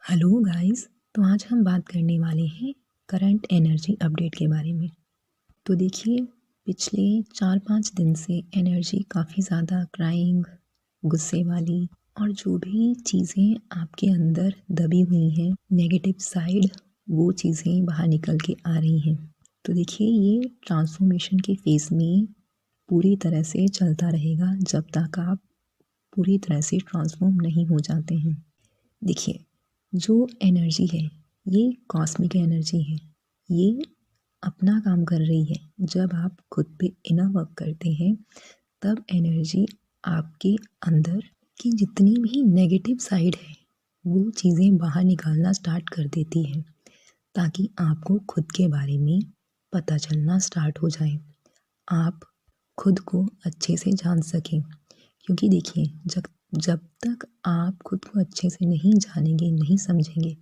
Hello guys. तो आज हम बात करने वाले हैं करंट एनर्जी अपडेट के बारे में। तो देखिए, पिछले 4-5 दिन से एनर्जी काफ़ी ज़्यादा क्राइंग, गुस्से वाली और जो भी चीज़ें आपके अंदर दबी हुई हैं नेगेटिव साइड, वो चीज़ें बाहर निकल के आ रही हैं। तो देखिए, ये ट्रांसफॉर्मेशन के फेज़ में पूरी तरह से चलता रहेगा जब तक आप पूरी तरह से ट्रांसफॉर्म नहीं हो जाते हैं। देखिए, जो एनर्जी है ये कॉस्मिक एनर्जी है। ये अपना काम कर रही है। जब आप खुद पे इनर वर्क करते हैं तब एनर्जी आपके अंदर की जितनी भी नेगेटिव साइड है वो चीज़ें बाहर निकालना स्टार्ट कर देती है, ताकि आपको खुद के बारे में पता चलना स्टार्ट हो जाए, आप खुद को अच्छे से जान सकें। क्योंकि देखिए, जब जब तक आप खुद को अच्छे से नहीं जानेंगे, नहीं समझेंगे,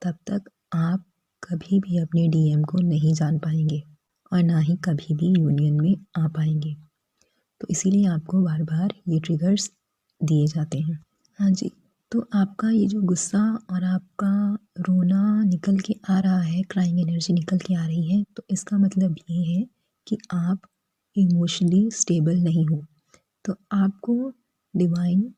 तब तक आप कभी भी अपने डीएम को नहीं जान पाएंगे और ना ही कभी भी यूनियन में आ पाएंगे। तो इसीलिए आपको बार बार ये ट्रिगर्स दिए जाते हैं। हाँ जी। तो आपका ये जो गुस्सा और आपका रोना निकल के आ रहा है, क्राइंग एनर्जी निकल के आ रही है, तो इसका मतलब ये है कि आप इमोशनली स्टेबल नहीं हो। तो आपको डिवाइन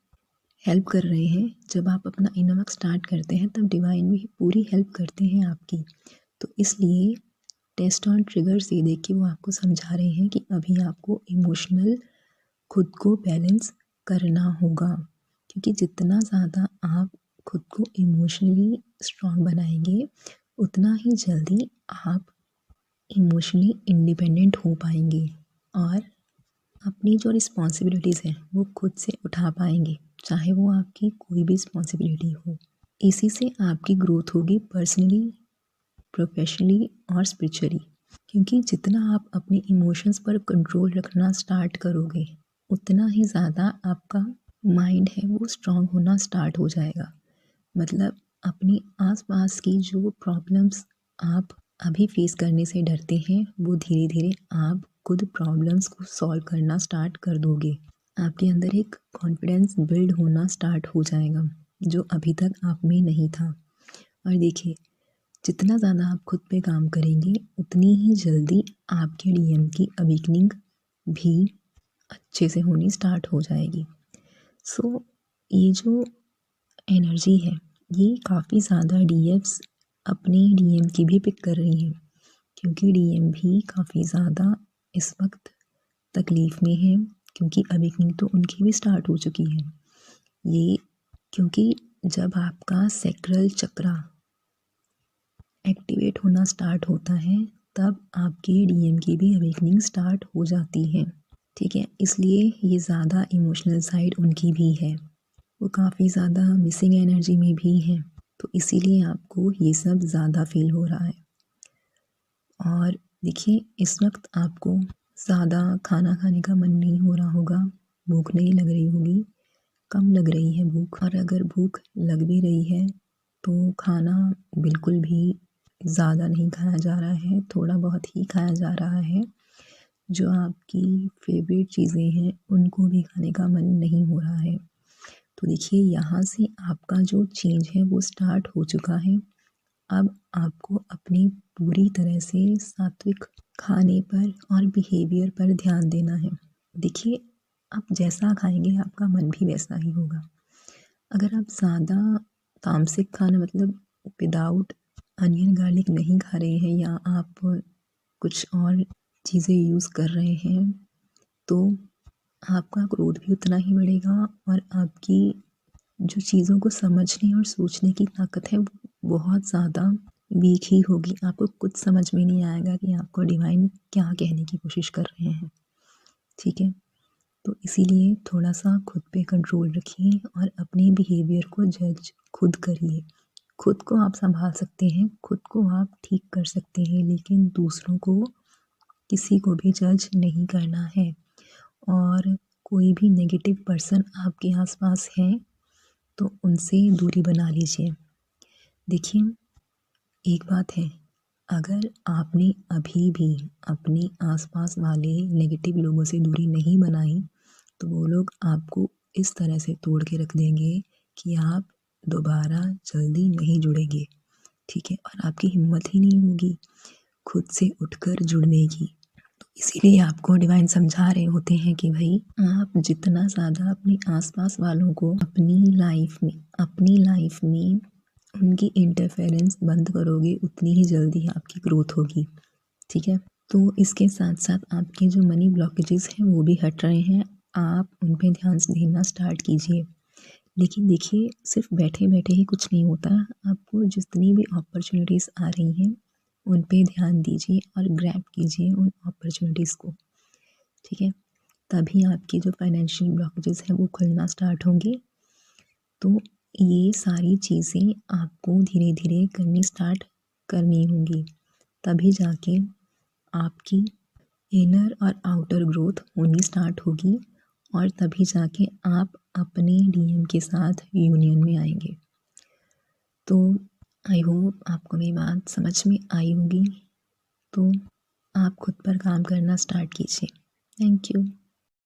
हेल्प कर रहे हैं। जब आप अपना इनर वर्क स्टार्ट करते हैं तब डिवाइन भी पूरी हेल्प करते हैं आपकी। तो इसलिए टेस्ट ऑन ट्रिगर से देख के वो आपको समझा रहे हैं कि अभी आपको इमोशनल खुद को बैलेंस करना होगा। क्योंकि जितना ज़्यादा आप खुद को इमोशनली स्ट्रॉन्ग बनाएंगे, उतना ही जल्दी आप इमोशनली इंडिपेंडेंट हो पाएंगे और अपनी जो रिस्पॉन्सिबिलिटीज़ हैं वो खुद से उठा पाएंगे, चाहे वो आपकी कोई भी रिस्पॉन्सिबिलिटी हो। इसी से आपकी ग्रोथ होगी पर्सनली, प्रोफेशनली और स्पिरिचुअली। क्योंकि जितना आप अपने इमोशंस पर कंट्रोल रखना स्टार्ट करोगे, उतना ही ज़्यादा आपका माइंड है वो स्ट्रांग होना स्टार्ट हो जाएगा। मतलब अपने आसपास की जो प्रॉब्लम्स आप अभी फेस करने से डरते हैं, वो धीरे धीरे आप खुद प्रॉब्लम्स को सॉल्व करना स्टार्ट कर दोगे। आपके अंदर एक कॉन्फिडेंस बिल्ड होना स्टार्ट हो जाएगा, जो अभी तक आप में नहीं था। और देखिए, जितना ज़्यादा आप खुद पे काम करेंगे, उतनी ही जल्दी आपके डीएम की अवेकनिंग भी अच्छे से होनी स्टार्ट हो जाएगी। सो ये जो एनर्जी है, ये काफ़ी ज़्यादा डीएम्स अपने डीएम की भी पिक कर रही हैं, क्योंकि डीएम भी काफ़ी ज़्यादा इस वक्त तकलीफ़ में है, क्योंकि अवेकनिंग तो उनकी भी स्टार्ट हो चुकी है। ये क्योंकि जब आपका सैक्रल चक्रा एक्टिवेट होना स्टार्ट होता है, तब आपके डीएम की भी अवेकनिंग स्टार्ट हो जाती है। ठीक है, इसलिए ये ज़्यादा इमोशनल साइड उनकी भी है, वो काफ़ी ज़्यादा मिसिंग एनर्जी में भी है। तो इसीलिए आपको ये सब ज़्यादा फील हो रहा है। और देखिए, इस वक्त आपको ज़्यादा खाना खाने का मन नहीं हो रहा होगा, भूख नहीं लग रही होगी, कम लग रही है भूख। और अगर भूख लग भी रही है तो खाना बिल्कुल भी ज़्यादा नहीं खाया जा रहा है, थोड़ा बहुत ही खाया जा रहा है। जो आपकी फेवरेट चीज़ें हैं उनको भी खाने का मन नहीं हो रहा है। तो देखिए, यहाँ से आपका जो चेंज है वो स्टार्ट हो चुका है। अब आपको अपनी पूरी तरह से सात्विक खाने पर और बिहेवियर पर ध्यान देना है। देखिए, आप जैसा खाएंगे आपका मन भी वैसा ही होगा। अगर आप ज़्यादा तामसिक खाना, मतलब विदाउट अनियन गार्लिक नहीं खा रहे हैं, या आप कुछ और चीज़ें यूज़ कर रहे हैं, तो आपका क्रोध भी उतना ही बढ़ेगा और आपकी जो चीज़ों को समझने और सोचने की ताकत है वो बहुत ज़्यादा वीक ही होगी। आपको कुछ समझ में नहीं आएगा कि आपको डिवाइन क्या कहने की कोशिश कर रहे हैं। ठीक है, तो इसीलिए थोड़ा सा खुद पे कंट्रोल रखिए और अपने बिहेवियर को जज खुद करिए। खुद को आप संभाल सकते हैं, खुद को आप ठीक कर सकते हैं, लेकिन दूसरों को, किसी को भी जज नहीं करना है। और कोई भी नेगेटिव पर्सन आपके आसपास है तो उनसे दूरी बना लीजिए। देखिए, एक बात है, अगर आपने अभी भी अपने आसपास वाले नेगेटिव लोगों से दूरी नहीं बनाई, तो वो लोग आपको इस तरह से तोड़ के रख देंगे कि आप दोबारा जल्दी नहीं जुड़ेंगे, ठीक है? और आपकी हिम्मत ही नहीं होगी खुद से उठकर जुड़ने की। तो इसीलिए आपको डिवाइन समझा रहे होते हैं कि भाई आप जितना ज़्यादा अपने आसपास वालों को अपनी लाइफ में उनकी इंटरफेरेंस बंद करोगे, उतनी ही जल्दी आपकी ग्रोथ होगी, ठीक है? तो इसके साथ साथ आपके जो मनी ब्लॉकेजेस हैं वो भी हट रहे हैं, आप उन पे ध्यान देना स्टार्ट कीजिए। लेकिन देखिए, सिर्फ बैठे बैठे ही कुछ नहीं होता, आपको जितनी भी अपॉर्चुनिटीज़ आ रही हैं उन पे ध्यान दीजिए और ग्रैब कीजिए उन अपॉर्चुनिटीज़ को, ठीक है? तभी आपकी जो फाइनेंशियल ब्लॉकेजेस हैं वो खुलना स्टार्ट होंगे। तो ये सारी चीज़ें आपको धीरे धीरे करनी होंगी, तभी जाके आपकी इनर और आउटर ग्रोथ होनी स्टार्ट होगी और तभी जाके आप अपने डीएम के साथ यूनियन में आएंगे। तो आई होप आपको मेरी बात समझ में आई होगी। तो आप खुद पर काम करना स्टार्ट कीजिए। Thank you.